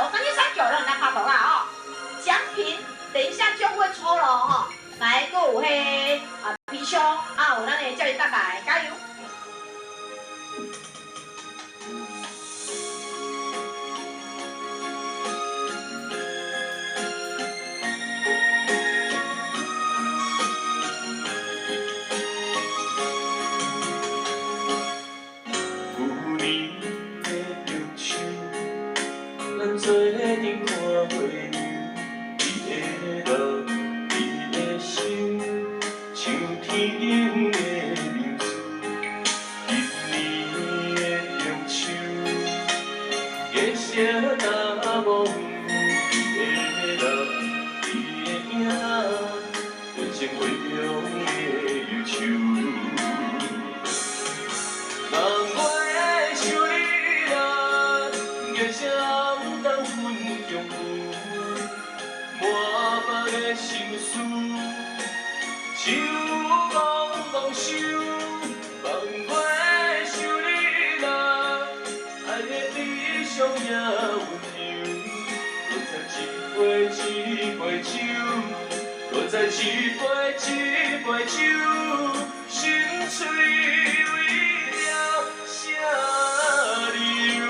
3九，让大家拍图啊哦。奖品等一下就会抽了哦。来，还有迄皮箱啊，有咱的教育大概加油。 咱做阵看月亮，你的路，你的心，像天顶的明珠。今年的中秋，月色大梦，你的路，你的影，人生会中的忧愁。人袂想你啦，月色。 满腹的心事，手怣怣想，放袂想你啦，爱的悲伤也温柔，搁再一杯酒，搁再一杯酒，心碎为了啥理由？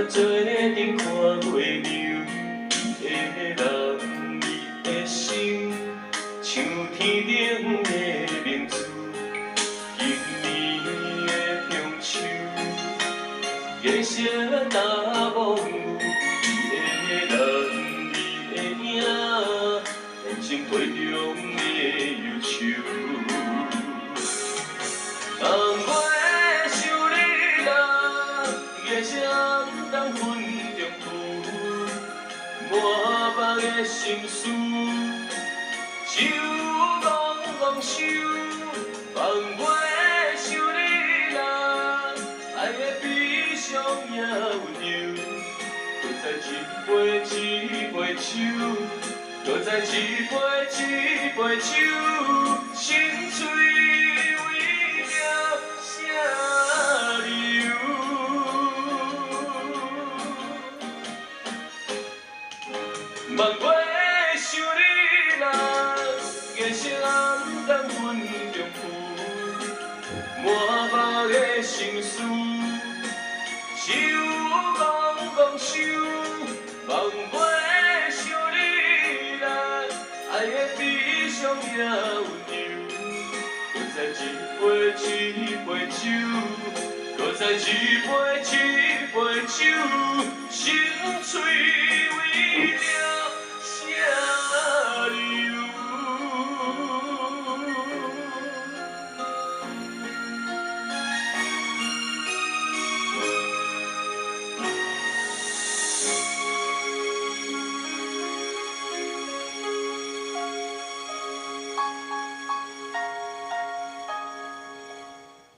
做阵看月亮，你的人，你的心，像天顶的明珠。今年的中秋，月色大梦，你的人，你的影，人生杯中的忧愁。人袂想你啦，月色。 当云中浮，满腹的心事，手怣怣想，放袂想你啦，爱的悲伤也温柔，搁再一杯酒，搁再一杯酒，心碎为了啥理由？ 梦袂想你啦，月色当云中浮，满腹的心事，手怣怣想，放袂想你啦，爱的悲伤也温柔，搁再一杯酒，搁再一杯酒，心碎为了。